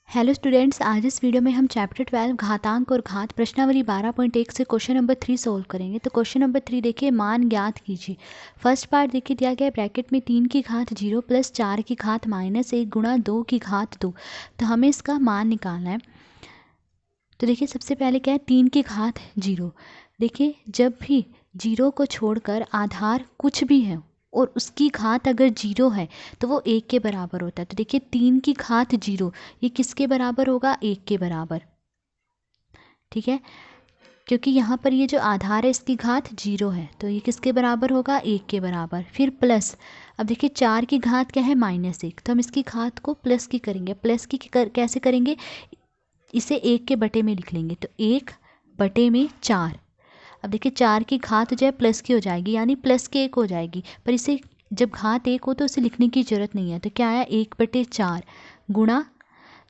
Hello students, आज इस video में हम चैप्टर 12 घातांक और घात प्रश्नावली 12.1 से क्वेश्चन नंबर 3 सोल्व करेंगे। तो क्वेश्चन नंबर 3 देखिए, मान ज्ञात कीजिए। फर्स्ट पार्ट देखिए दिया गया है ब्रैकेट में 3 की घात 0 प्लस 4 की घात -1 गुणा 2 की घात 2। तो हमें इसका मान निकालना है। तो देखिए सबसे पहले क्या है, 3 की घात 0। देखिए जब भी 0 को छोड़कर आधार कुछ भी है और उसकी घात अगर 0 है तो वो 1 के बराबर होता है। तो देखिए 3 की घात 0 ये किसके बराबर होगा, 1 के बराबर। ठीक है, क्योंकि यहाँ पर ये जो आधार है इसकी घात 0 है तो ये किसके बराबर होगा, 1 के बराबर। फिर प्लस, अब देखिए 4 की घात क्या है, -1। तो हम इसकी घात को प्लस की करेंगे। प्लस की कैसे करेंगे, इसे 1 के बटे में लिख लेंगे। तो 1 बटे में 4। अब देखिए 4 की घात जो है प्लस की हो जाएगी, यानी प्लस के 1 हो जाएगी। पर इसे जब घात 1 हो तो उसे लिखने की ज़रूरत नहीं है। तो क्या आया, 1/4 गुणा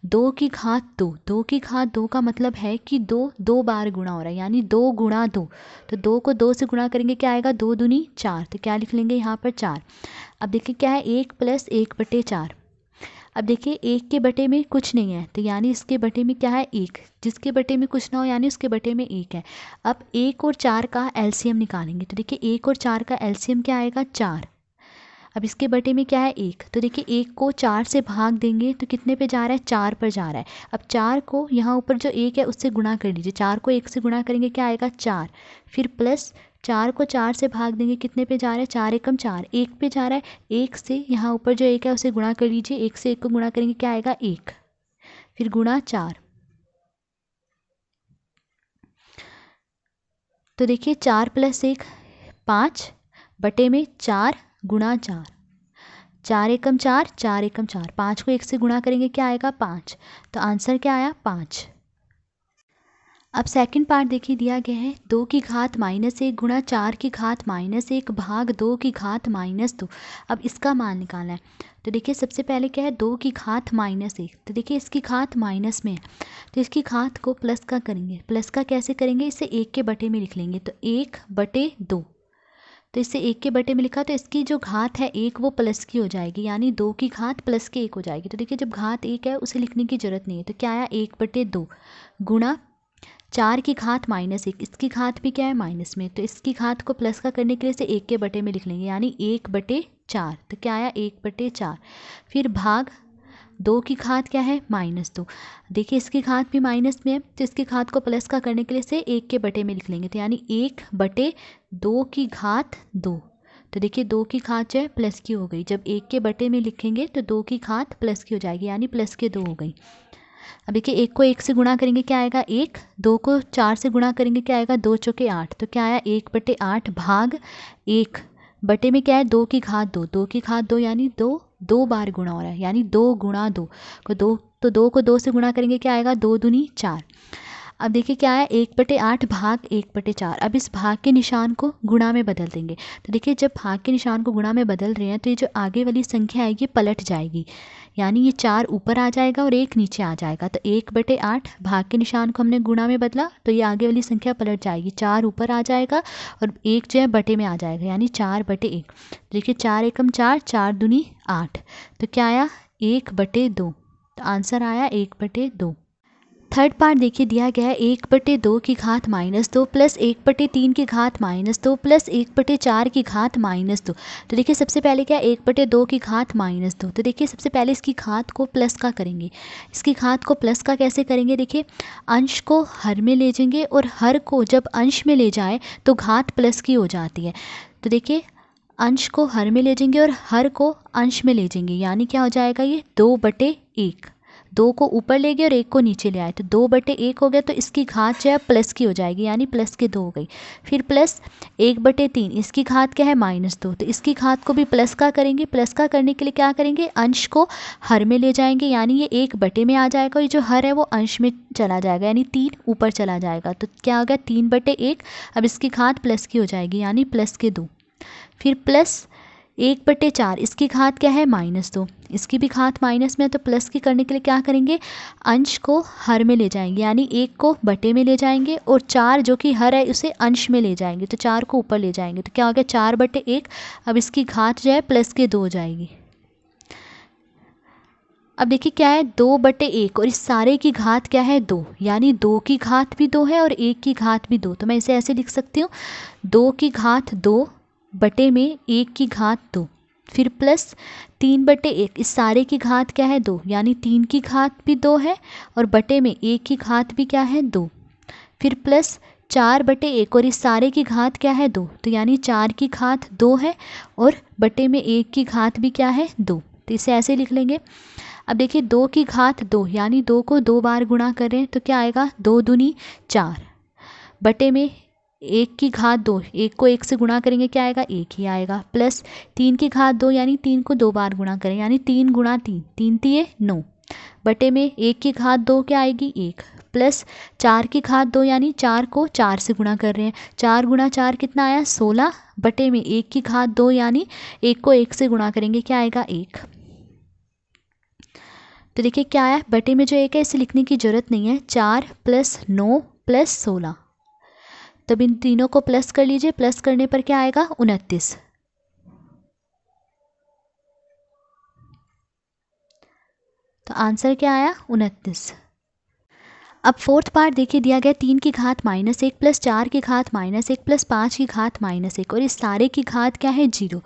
2 की घात 2। 2 की घात 2 का मतलब है कि 2 बार गुणा हो रहा है, यानी 2 गुणा 2। तो 2 को 2 से गुणा करेंगे, क्या आएगा, 2 दूनी 4। तो क्या लिख लेंगे यहाँ पर 4। अब देखिए क्या है, 1 + 1/4। अब देखिए 1 के बटे में कुछ नहीं है तो यानी इसके बटे में क्या है, 1। जिसके बटे में कुछ ना हो यानी उसके बटे में 1 है। अब 1 और 4 का एलसीएम निकालेंगे। तो देखिए 1 और 4 का एलसीएम क्या आएगा, 4। अब इसके बटे में क्या है, 1। तो देखिए 1 को 4 से भाग देंगे तो कितने पे जा रहा है, 4 पर जा रहा है। अब 4 को यहाँ ऊपर जो 1 है उससे गुणा कर लीजिए। 4 को 1 से गुणा करेंगे, क्या आएगा, 4। फिर प्लस 4 को 4 से भाग देंगे, कितने पे जा रहा है, 4 एकम 4, 1 पे जा रहा है। 1 से यहाँ ऊपर जो 1 है उसे गुणा कर लीजिए। 1 से 1 को गुणा करेंगे, क्या आएगा, 1। फिर गुणा 4। तो देखिए 4 + 1 5 बटे में 4 गुणा 4। 4 एकम 4, 4 एकम 4, 5 को 1 से गुणा करेंगे, क्या आएगा, 5। तो आंसर क्या आया, 5। अब सेकंड पार्ट देखिए दिया गया है 2 की घात -1 गुणा 4 की घात -1 भाग 2 की घात -2। अब इसका मान निकालना है। तो देखिए सबसे पहले क्या है, 2 की घात -1। तो देखिए इसकी घात माइनस में है तो इसकी घात को प्लस का करेंगे। प्लस का कैसे करेंगे, इसे 1 के बटे में लिख लेंगे। तो 1/2। तो इससे 1 के बटे में लिखा तो इसकी जो घात है 1 वो प्लस की हो जाएगी, यानी 2 की घात प्लस के 1 हो जाएगी। तो देखिए जब घात 1 है उसे लिखने की जरूरत नहीं है। तो क्या आया, 1/2 गुणा 4 की घात -1। इसकी घात भी क्या है, माइनस में। तो इसकी घात को प्लस का करने के लिए इसे 1 के बटे में लिख लेंगे, यानी 1/4। तो क्या आया, 1/4। फिर भाग 2 की घात क्या है, -2। देखिए इसकी घात भी माइनस में है तो इसकी घात को प्लस का करने के लिए इसे 1 के बटे में लिख लेंगे। तो यानी 1/2 की घात 2। तो देखिए 2 की घात जो है प्लस की हो गई। जब 1 के बटे में लिखेंगे तो 2 की घात प्लस की हो जाएगी, यानी +2 हो गई। अब देखिए 1 को 1 से गुणा करेंगे, क्या आएगा, 1। 2 को 4 से गुणा करेंगे, क्या आएगा, 2 चौके 8। तो क्या आया, 1/8 भाग 1 बटे में क्या है, 2 की घात 2। 2 की घात 2 यानी 2 बार गुणा हो रहा है, यानी 2 गुणा 2 को 2। तो 2 को 2 से गुणा करेंगे, क्या आएगा, 2 दूनी 4। अब देखिए क्या है, 1/8 भाग 1/4। अब इस भाग के निशान को गुणा में बदल देंगे। तो देखिए जब भाग के निशान को गुणा में बदल रहे हैं तो ये जो आगे वाली संख्या है ये पलट जाएगी, यानी ये 4 ऊपर आ जाएगा और 1 नीचे आ जाएगा। तो 1/8 भाग के निशान को हमने गुणा में बदला तो ये आगे वाली संख्या पलट जाएगी, 4 ऊपर आ जाएगा और 1 जो है बटे में आ जाएगा, यानी 4/1। देखिए 4 एकम 4, 4 दूनी 8। तो क्या आया, 1/2। तो आंसर आया 1/2। थर्ड पार्ट देखिए दिया गया है 1/2 की घात -2 प्लस 1/3 की घात -2 प्लस 1/4 की घात -2। तो देखिए सबसे पहले क्या है, 1/2 की घात -2। तो देखिए सबसे पहले इसकी घात को प्लस का करेंगे। इसकी घात को प्लस का कैसे करेंगे, देखिए अंश को हर में ले जाएंगे और हर को जब अंश में ले जाए तो घात प्लस की हो जाती है। तो देखिए अंश को हर में ले जाएंगे और हर को अंश में ले जाएंगे, यानी क्या हो जाएगा, ये 2/1। 2 को ऊपर ले गए और 1 को नीचे ले आए तो 2/1 हो गया। तो इसकी घात जो है प्लस की हो जाएगी, यानी +2 हो गई। फिर प्लस 1/3, इसकी घात क्या है, -2। तो इसकी घात को भी प्लस का करेंगे। प्लस का करने के लिए क्या करेंगे, अंश को हर में ले जाएंगे, यानी ये 1 बटे में आ जाएगा और ये जो हर है वो अंश में चला जाएगा, यानी 3 ऊपर चला जाएगा। तो क्या हो गया, 3/1। अब इसकी घात प्लस की हो जाएगी, यानी +2। फिर प्लस 1/4, इसकी घात क्या है, -2। इसकी भी घात माइनस में है तो प्लस की करने के लिए क्या करेंगे, अंश को हर में ले जाएंगे, यानी 1 को बटे में ले जाएंगे और 4 जो कि हर है उसे अंश में ले जाएंगे। तो 4 को ऊपर ले जाएंगे तो क्या हो गया, 4/1। अब इसकी घात जो है +2 हो जाएगी। अब देखिए क्या है 2/1 और इस सारे की घात क्या है 2, यानी 2 की घात भी 2 है और 1 की घात भी 2। तो मैं इसे ऐसे लिख सकती हूँ 2 की घात 2 बटे में 1 की घात 2, फिर प्लस 3/1 इस सारे की घात क्या है 2, यानी 3 की घात भी 2 है और बटे में 1 की घात भी क्या है 2, फिर प्लस 4/1 और इस सारे की घात क्या है 2, तो यानी 4 की घात 2 है और बटे में 1 की घात भी क्या है 2। तो इसे ऐसे लिख लेंगे। अब देखिए 2 की घात 2 यानी 2 को 2 बार गुणा कर रहे हैं तो क्या आएगा 2 दूनी 4 बटे में 1 की घात 2, 1 को 1 से गुणा करेंगे क्या आएगा 1 ही आएगा, प्लस 3 की घात 2 यानी 3 को 2 बार गुणा करें यानी 3 गुणा 3, 3 तिये 9 बटे में 1 की घात 2 क्या आएगी 1, प्लस 4 की घात 2 यानी 4 को 4 से गुणा कर रहे हैं, 4 गुणा 4 कितना आया 16 बटे में 1 की घात 2 यानी 1 को 1 से गुणा करेंगे क्या आएगा 1। तो देखिए क्या है बटे में जो 1 है इसे लिखने की ज़रूरत नहीं है, 4 + 9 + 16। तब इन तीनों को प्लस कर लीजिए, प्लस करने पर क्या आएगा 29। तो आंसर क्या आया 29। अब फोर्थ पार्ट देखिए दिया गया 3 की घात -1 + 4 की घात -1 + 5 की घात -1 और इस सारे की घात क्या है 0।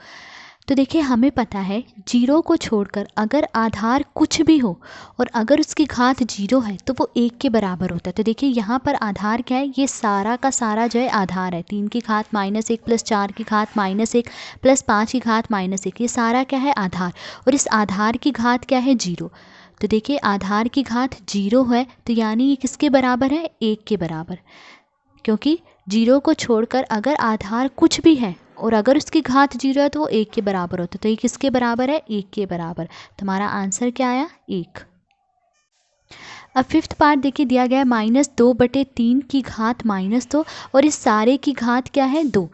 तो देखिए हमें पता है 0 को छोड़कर अगर आधार कुछ भी हो और अगर उसकी घात 0 है तो वो 1 के बराबर होता है। तो देखिए यहाँ पर आधार क्या है, ये सारा का सारा जो है आधार है, 3 की घात -1 + 4 की घात -1 + 5 की घात -1, ये सारा क्या है आधार, और इस आधार की घात क्या है 0। तो देखिए आधार की घात 0 है तो यानी ये किसके बराबर है 1 के बराबर, क्योंकि 0 को छोड़कर अगर आधार कुछ भी है और अगर उसकी घात 0 है तो वो 1 के बराबर होता है। तो ये किसके बराबर है 1 के बराबर। तुम्हारा आंसर क्या आया 1। अब फिफ्थ पार्ट देखिए दिया गया है -2/3 की घात -2 और इस सारे की घात क्या है 2।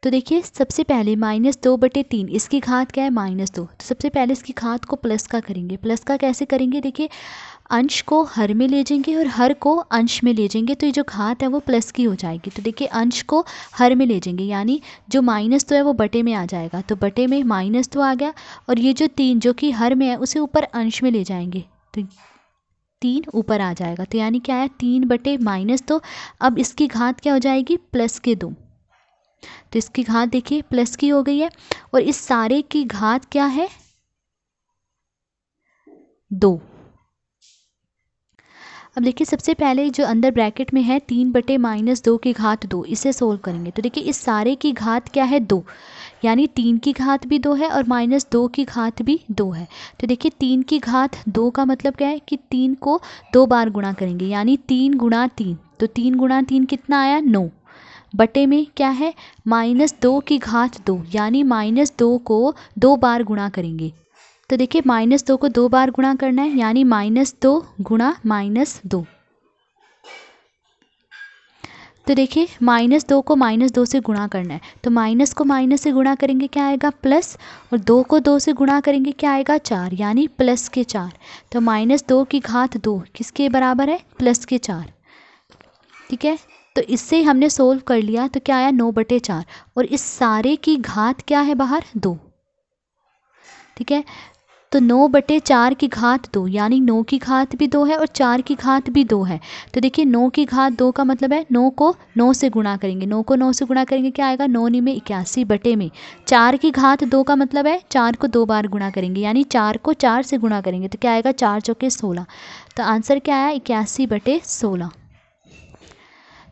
तो देखिए सबसे पहले -2/3 इसकी घात क्या है -2, तो सबसे पहले इसकी घात को प्लस का करेंगे। प्लस का कैसे करेंगे, देखिए अंश को हर में ले जाएंगे और हर को अंश में ले जाएंगे तो ये जो घात है वो प्लस की हो जाएगी। तो देखिए अंश को हर में ले जाएंगे यानी जो -2 है वो बटे में आ जाएगा, तो बटे में -2 आ गया और ये जो 3 जो कि हर में है उसे ऊपर अंश में ले जाएंगे तो 3 ऊपर आ जाएगा। तो यानी क्या है 3/-2। अब इसकी घात क्या हो जाएगी +2, तो इसकी घात देखिए प्लस की हो गई है और इस सारे की घात क्या है 2। अब देखिए सबसे पहले जो अंदर ब्रैकेट में है 3/-2 की घात 2, इसे सोल्व करेंगे तो देखिए इस सारे की घात क्या है 2, यानी 3 की घात भी 2 है और -2 की घात भी 2 है। तो देखिए 3 की घात 2 का मतलब क्या है कि 3 को 2 बार गुणा करेंगे यानी 3 × 3, तो 3 × 3 कितना आया 9 बटे में क्या है -2 की घात 2 यानी -2 को 2 बार गुणा करेंगे। तो देखिए -2 को 2 बार गुणा करना है यानी -2 × -2। तो देखिए -2 को -2 से गुणा करना है तो माइनस को माइनस से गुणा करेंगे क्या आएगा प्लस, और 2 को 2 से गुणा करेंगे क्या आएगा 4 यानी +4। तो -2 की घात 2 किसके बराबर है +4। ठीक है, तो इससे हमने सोल्व कर लिया तो क्या आया 9/4 और इस सारे की घात क्या है बाहर 2। ठीक है, तो 9/4 की घात 2 यानी 9 की घात भी 2 है और 4 की घात भी 2 है। तो देखिए 9 की घात 2 का मतलब है 9 को 9 से गुणा करेंगे, 9 को 9 से गुणा करेंगे क्या आएगा 9 × 9 = 81 बटे में 4 की घात 2 का मतलब है 4 को 2 बार गुणा करेंगे यानी 4 को 4 से गुणा करेंगे तो क्या आएगा 4 चौके 16। तो आंसर क्या आया 81/16।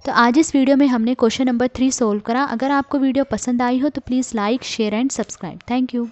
तो आज इस वीडियो में हमने क्वेश्चन नंबर 3 सोल्व करा। अगर आपको वीडियो पसंद आई हो तो please like share and subscribe. Thank you.